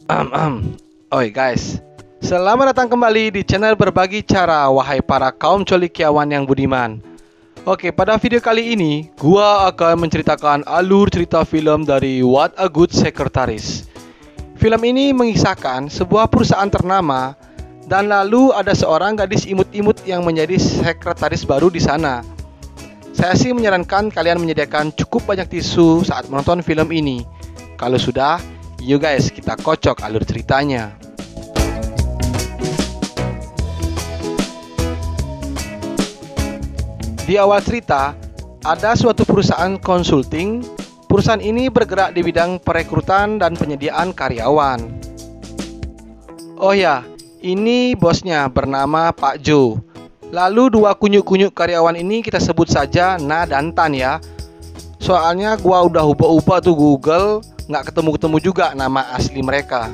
Oi guys, selamat datang kembali di channel Berbagi Cara, wahai para kaum colikiawan yang budiman. Oke, pada video kali ini gua akan menceritakan alur cerita film dari What a Good Secretaries. Film ini mengisahkan sebuah perusahaan ternama dan lalu ada seorang gadis imut-imut yang menjadi sekretaris baru di sana. Saya sih menyarankan kalian menyediakan cukup banyak tisu saat menonton film ini. Kalau sudah, yuk guys, kita kocok alur ceritanya. Di awal cerita, ada suatu perusahaan konsulting. Perusahaan ini bergerak di bidang perekrutan dan penyediaan karyawan. Oh ya, ini bosnya bernama Pak Joe. Lalu dua kunyuk-kunyuk karyawan ini kita sebut saja Na dan Tan ya. Soalnya gua udah ubah-ubah tuh Google, nggak ketemu-ketemu juga nama asli mereka.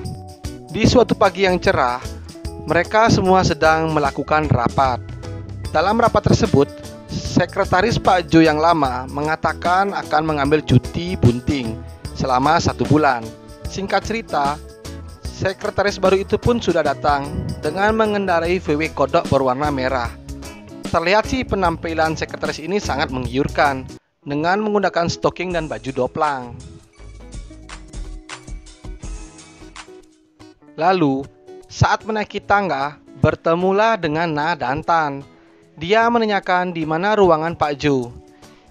Di suatu pagi yang cerah, mereka semua sedang melakukan rapat. Dalam rapat tersebut, sekretaris Pak Jo yang lama mengatakan akan mengambil cuti bunting selama 1 bulan. Singkat cerita, sekretaris baru itu pun sudah datang dengan mengendarai VW kodok berwarna merah. Terlihat sih penampilan sekretaris ini sangat menggiurkan dengan menggunakan stocking dan baju doplang. Lalu, saat menaiki tangga, bertemulah dengan Na dan Tan. Dia menanyakan di mana ruangan Pak Jo.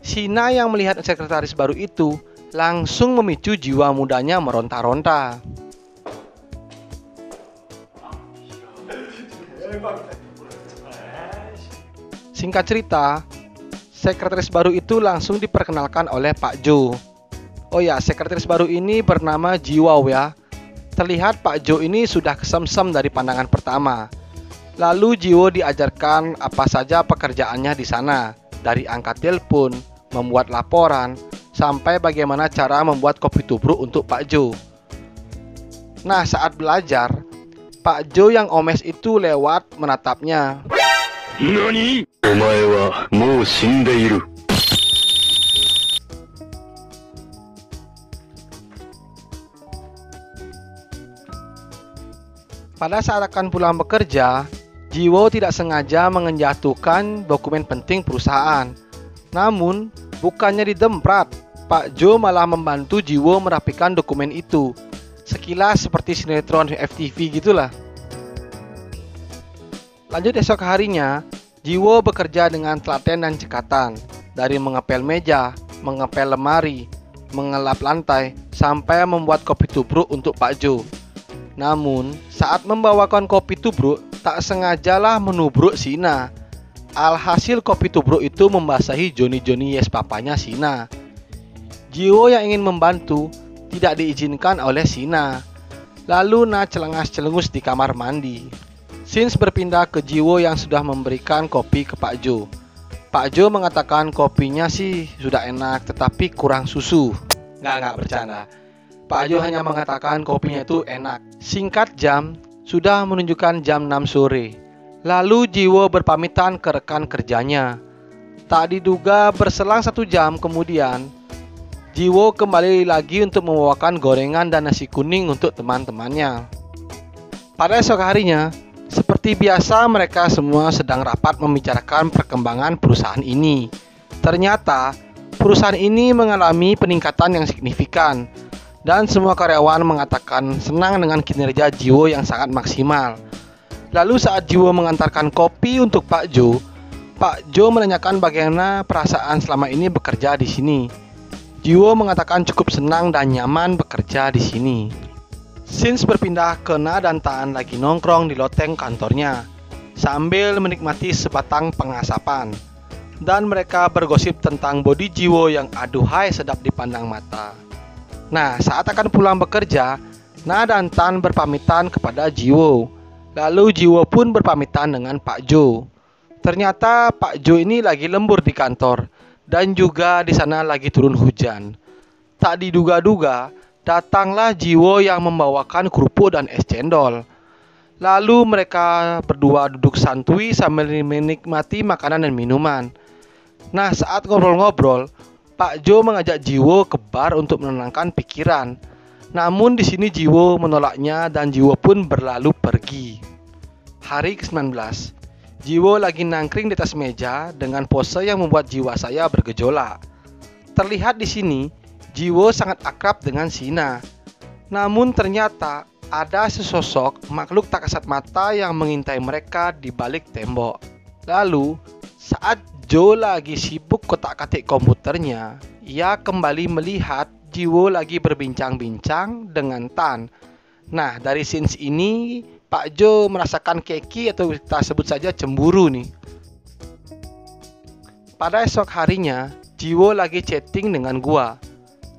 Si Na yang melihat sekretaris baru itu langsung memicu jiwa mudanya meronta-ronta. Singkat cerita, sekretaris baru itu langsung diperkenalkan oleh Pak Jo. Oh ya, sekretaris baru ini bernama Jiwao ya. Terlihat Pak Jo ini sudah kesemsem dari pandangan pertama. Lalu Jiwo diajarkan apa saja pekerjaannya di sana, dari angkat telepon, membuat laporan, sampai bagaimana cara membuat kopi tubruk untuk Pak Jo. Nah, saat belajar, Pak Jo yang omes itu lewat menatapnya. Nani? Omae wa mou shindeiru. Pada saat akan pulang bekerja, Jiwo tidak sengaja menjatuhkan dokumen penting perusahaan. Namun, bukannya didemprat, Pak Jo malah membantu Jiwo merapikan dokumen itu. Sekilas seperti sinetron FTV gitulah. Lanjut esok harinya, Jiwo bekerja dengan telaten dan cekatan. Dari mengepel meja, mengepel lemari, mengelap lantai, sampai membuat kopi tubruk untuk Pak Jo. Namun, saat membawakan kopi tubruk, tak sengajalah menubruk Sina. Alhasil kopi tubruk itu membasahi Johnny Yes papanya Sina. Jiwo yang ingin membantu tidak diizinkan oleh Sina. Lalu Na celengas-celengus di kamar mandi. Sins berpindah ke Jiwo yang sudah memberikan kopi ke Pak Jo. Pak Jo mengatakan kopinya sih sudah enak tetapi kurang susu. Nggak bercanda. Pak Jo hanya mengatakan kopinya itu enak. Singkat jam, sudah menunjukkan jam 6 sore. Lalu Jiwo berpamitan ke rekan kerjanya. Tak diduga berselang 1 jam kemudian, Jiwo kembali lagi untuk membawakan gorengan dan nasi kuning untuk teman-temannya. Pada esok harinya, seperti biasa mereka semua sedang rapat membicarakan perkembangan perusahaan ini. Ternyata, perusahaan ini mengalami peningkatan yang signifikan. Dan semua karyawan mengatakan senang dengan kinerja Jiwo yang sangat maksimal. Lalu saat Jiwo mengantarkan kopi untuk Pak Jo menanyakan bagaimana perasaan selama ini bekerja di sini. Jiwo mengatakan cukup senang dan nyaman bekerja di sini. Sins berpindah ke Na dan Tan lagi nongkrong di loteng kantornya sambil menikmati sebatang pengasapan. Dan mereka bergosip tentang bodi Jiwo yang aduhai sedap dipandang mata. Nah, saat akan pulang bekerja, Na dan Tan berpamitan kepada Jiwo. Lalu Jiwo pun berpamitan dengan Pak Jo. Ternyata Pak Jo ini lagi lembur di kantor dan juga di sana lagi turun hujan. Tak diduga-duga, datanglah Jiwo yang membawakan kerupuk dan es cendol. Lalu mereka berdua duduk santuy sambil menikmati makanan dan minuman. Nah, saat ngobrol-ngobrol, Pak Jo mengajak Jiwo ke bar untuk menenangkan pikiran. Namun di sini Jiwo menolaknya dan Jiwo pun berlalu pergi. Hari ke-19, Jiwo lagi nangkring di atas meja dengan pose yang membuat jiwa saya bergejolak. Terlihat di sini, Jiwo sangat akrab dengan Shina. Namun ternyata ada sesosok makhluk tak kasat mata yang mengintai mereka di balik tembok. Lalu, saat Joe lagi sibuk kotak-katik komputernya, ia kembali melihat Jiwo lagi berbincang-bincang dengan Tan. Nah, dari scenes ini, Pak Joe merasakan keki atau kita sebut saja cemburu nih. Pada esok harinya, Jiwo lagi chatting dengan gua.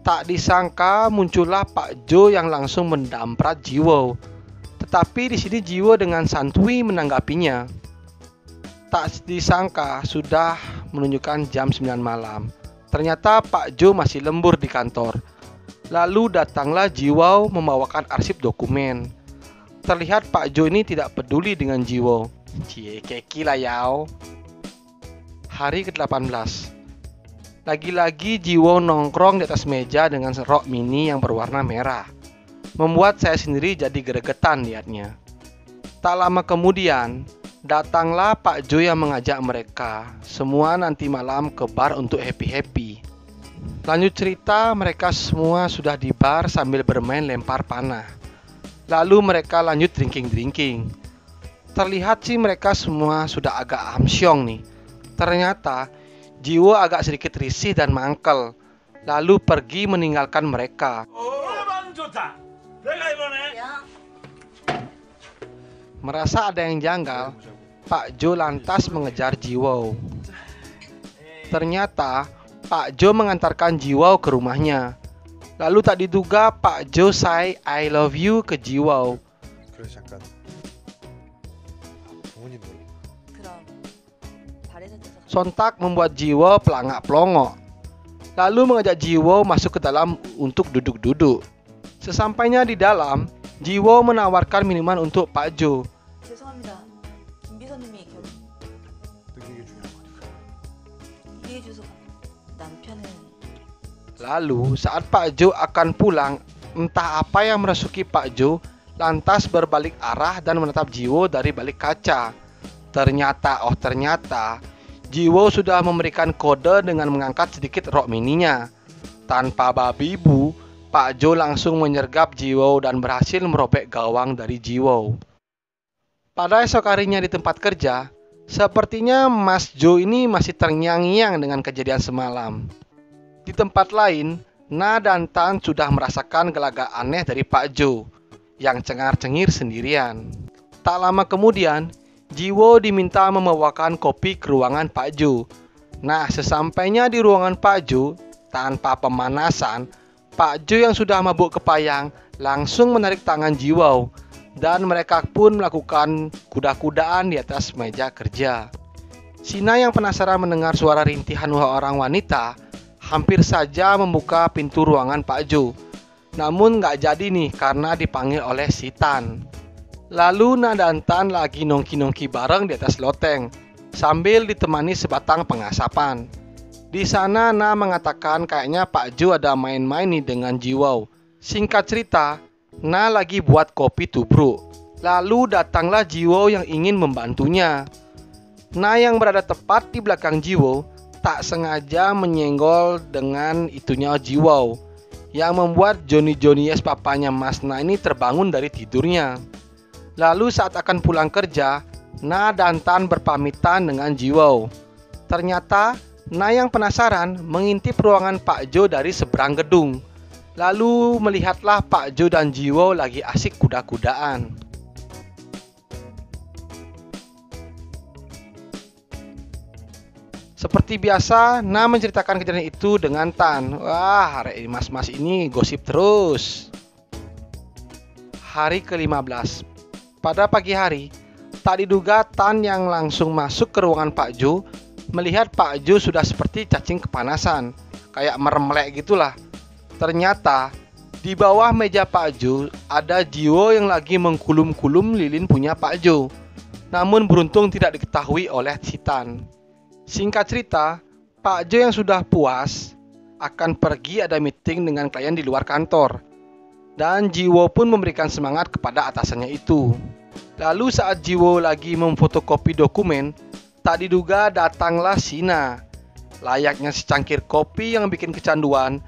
Tak disangka muncullah Pak Joe yang langsung mendamprat Jiwo. Tetapi di sini Jiwo dengan santuy menanggapinya. Tak disangka sudah menunjukkan jam 9 malam. Ternyata Pak Joe masih lembur di kantor. Lalu datanglah Jiwo membawakan arsip dokumen. Terlihat Pak Joe ini tidak peduli dengan Jiwo. Cie keki lah yao. Hari ke-18. Lagi-lagi Jiwo nongkrong di atas meja dengan rok mini yang berwarna merah. Membuat saya sendiri jadi gregetan lihatnya. Tak lama kemudian, datanglah Pak Joe yang mengajak mereka semua nanti malam ke bar untuk happy-happy. Lanjut cerita, mereka semua sudah di bar sambil bermain lempar panah. Lalu mereka lanjut drinking-drinking. Terlihat sih mereka semua sudah agak amsyong nih. Ternyata Jiwo agak sedikit risih dan mangkel, lalu pergi meninggalkan mereka. Merasa ada yang janggal, Pak Joe lantas mengejar Jiwo. Ternyata Pak Joe mengantarkan Jiwo ke rumahnya. Lalu tak diduga Pak Joe say I love you ke Jiwo. 그래서 잠깐 부모님 놀래. 그럼 발에서 떼서 Sontak membuat Jiwo pelangak-pelongok. Lalu mengajak Jiwo masuk ke dalam untuk duduk-duduk. Sesampainya di dalam, Jiwo menawarkan minuman untuk Pak Joe. 죄송합니다. 김 비서님이 결혼 되게 중요한 거니까. 이해해 주소서 남편은 Lalu saat Pak Joe akan pulang, entah apa yang merasuki Pak Joe, lantas berbalik arah dan menatap Jiwo dari balik kaca. Ternyata, Jiwo sudah memberikan kode dengan mengangkat sedikit rok mininya. Tanpa babi bu, Pak Joe langsung menyergap Jiwo dan berhasil merobek gawang dari Jiwo. Pada esok harinya di tempat kerja, sepertinya Mas Joe ini masih terngiang-ngiang dengan kejadian semalam. Di tempat lain, Na dan Tan sudah merasakan gelagat aneh dari Pak Joe yang cengar-cengir sendirian. Tak lama kemudian, Jiwo diminta membawakan kopi ke ruangan Pak Joe. Nah, sesampainya di ruangan Pak Joe, tanpa pemanasan, Pak Joe yang sudah mabuk kepayang langsung menarik tangan Jiwo dan mereka pun melakukan kuda-kudaan di atas meja kerja. Shina yang penasaran mendengar suara rintihan orang wanita hampir saja membuka pintu ruangan Pak Joe. Namun nggak jadi nih karena dipanggil oleh si Tan. Lalu Na dan Tan lagi nongki-nongki bareng di atas loteng sambil ditemani sebatang pengasapan. Di sana Na mengatakan kayaknya Pak Joe ada main-main nih dengan Jiwo. Singkat cerita, Na lagi buat kopi tubruk. Lalu datanglah Jiwo yang ingin membantunya. Na yang berada tepat di belakang Jiwo tak sengaja menyenggol dengan itunya Jiwo yang membuat Johnny Yes papanya Mas Na ini terbangun dari tidurnya. Lalu saat akan pulang kerja, Na dan Tan berpamitan dengan Jiwo. Ternyata Na yang penasaran mengintip ruangan Pak Joe dari seberang gedung. Lalu melihatlah Pak Joe dan Jiwo lagi asik kuda-kudaan. Seperti biasa, Na menceritakan kejadian itu dengan Tan. Wah, hari mas-mas ini gosip terus. Hari ke-15. Pada pagi hari, tak diduga Tan yang langsung masuk ke ruangan Pak Joe melihat Pak Joe sudah seperti cacing kepanasan, kayak meremlek gitulah. Ternyata di bawah meja Pak Joe ada Jiwo yang lagi mengkulum-kulum lilin punya Pak Joe. Namun beruntung tidak diketahui oleh si Tan. Singkat cerita, Pak Joe yang sudah puas akan pergi ada meeting dengan klien di luar kantor. Dan Jiwo pun memberikan semangat kepada atasannya itu. Lalu saat Jiwo lagi memfotokopi dokumen, tak diduga datanglah Shina. Layaknya secangkir kopi yang bikin kecanduan,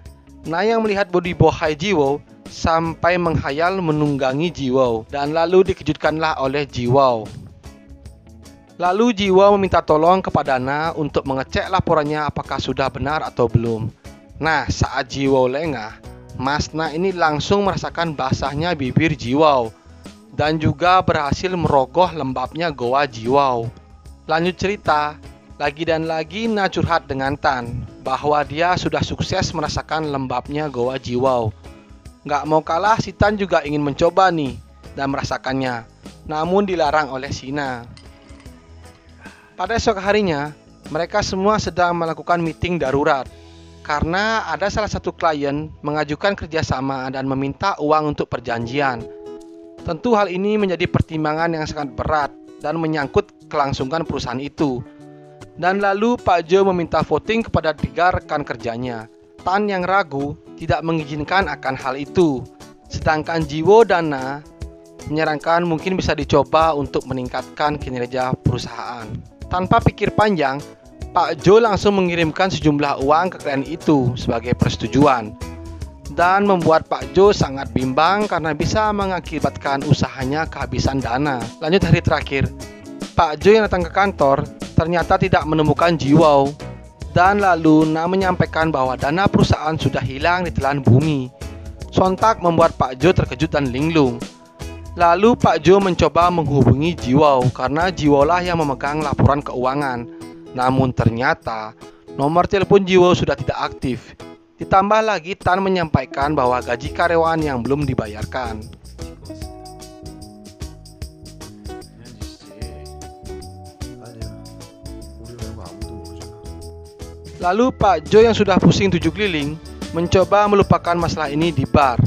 Na yang melihat body bohai Jiwo sampai menghayal menunggangi Jiwo, dan lalu dikejutkanlah oleh Jiwo. Lalu Jiwo meminta tolong kepada Na untuk mengecek laporannya apakah sudah benar atau belum. Nah, saat Jiwo lengah, Mas Na ini langsung merasakan basahnya bibir Jiwo dan juga berhasil merogoh lembabnya goa Jiwo. Lanjut cerita, lagi dan lagi Na curhat dengan Tan bahwa dia sudah sukses merasakan lembabnya goa Jiwo. Gak mau kalah, si Tan juga ingin mencoba nih dan merasakannya, namun dilarang oleh Shina. Pada esok harinya, mereka semua sedang melakukan meeting darurat karena ada salah satu klien mengajukan kerjasama dan meminta uang untuk perjanjian. Tentu hal ini menjadi pertimbangan yang sangat berat dan menyangkut kelangsungan perusahaan itu. Dan lalu Pak Jo meminta voting kepada 3 rekan kerjanya. Tan yang ragu tidak mengizinkan akan hal itu, sedangkan Jiwo dan Na menyarankan mungkin bisa dicoba untuk meningkatkan kinerja perusahaan. Tanpa pikir panjang, Pak Jo langsung mengirimkan sejumlah uang ke klien itu sebagai persetujuan, dan membuat Pak Jo sangat bimbang karena bisa mengakibatkan usahanya kehabisan dana. Lanjut hari terakhir, Pak Jo yang datang ke kantor ternyata tidak menemukan Jiwo, dan lalu Na menyampaikan bahwa dana perusahaan sudah hilang di telan bumi. Sontak membuat Pak Jo terkejut dan linglung. Lalu Pak Jo mencoba menghubungi Jiwo karena Jiwo lah yang memegang laporan keuangan. Namun ternyata nomor telepon Jiwo sudah tidak aktif. Ditambah lagi Tan menyampaikan bahwa gaji karyawan yang belum dibayarkan. Lalu Pak Jo yang sudah pusing 7 keliling mencoba melupakan masalah ini di bar.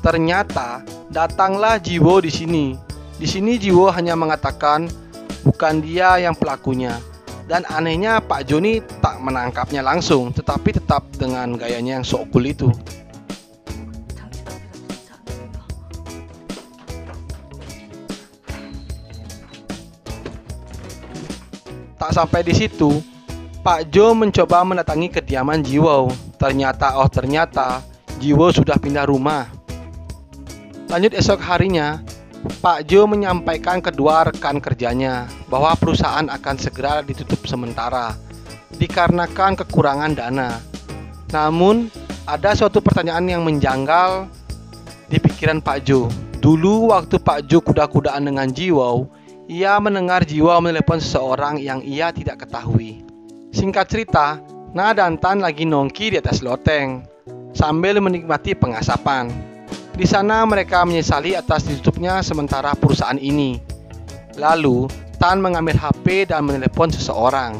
Ternyata datanglah Jiwo di sini. Di sini Jiwo hanya mengatakan bukan dia yang pelakunya. Dan anehnya Pak Jo ini tak menangkapnya langsung, tetapi tetap dengan gayanya yang sok cool itu. 당신 앞에서 진짜 안 된다. Tak sampai di situ, Pak Jo mencoba mendatangi kediaman Jiwo. Ternyata Jiwo sudah pindah rumah. Lanjut esok harinya, Pak Jo menyampaikan kedua rekan kerjanya bahwa perusahaan akan segera ditutup sementara dikarenakan kekurangan dana. Namun, ada suatu pertanyaan yang menjanggal di pikiran Pak Jo. Dulu waktu Pak Jo kuda-kudaan dengan Jiwo, ia mendengar Jiwo menelepon seseorang yang ia tidak ketahui. Singkat cerita, Na dan Tan lagi nongki di atas loteng sambil menikmati pengasapan. Di sana mereka menyesali atas ditutupnya sementara perusahaan ini. Lalu, Tan mengambil HP dan menelepon seseorang.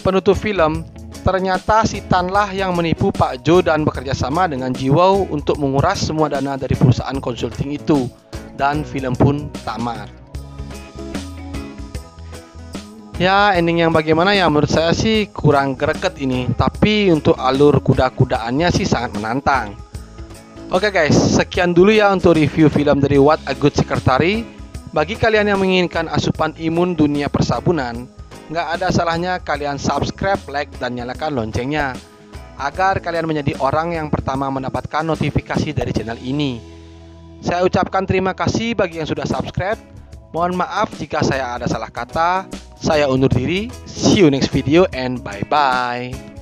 Penutup film, ternyata si Tan lah yang menipu Pak Jo dan bekerja sama dengan Jiwo untuk menguras semua dana dari perusahaan konsulting itu. Dan film pun tamat. Ya, ending yang bagaimana ya, menurut saya sih kurang greget ini. Tapi untuk alur kuda-kudaannya sih sangat menantang. Oke guys, sekian dulu ya untuk review film dari What a Good Secretary. Bagi kalian yang menginginkan asupan imun dunia persabunan, nggak ada salahnya kalian subscribe, like, dan nyalakan loncengnya agar kalian menjadi orang yang pertama mendapatkan notifikasi dari channel ini. Saya ucapkan terima kasih bagi yang sudah subscribe. Mohon maaf jika saya ada salah kata. Saya undur diri. See you next video and bye-bye.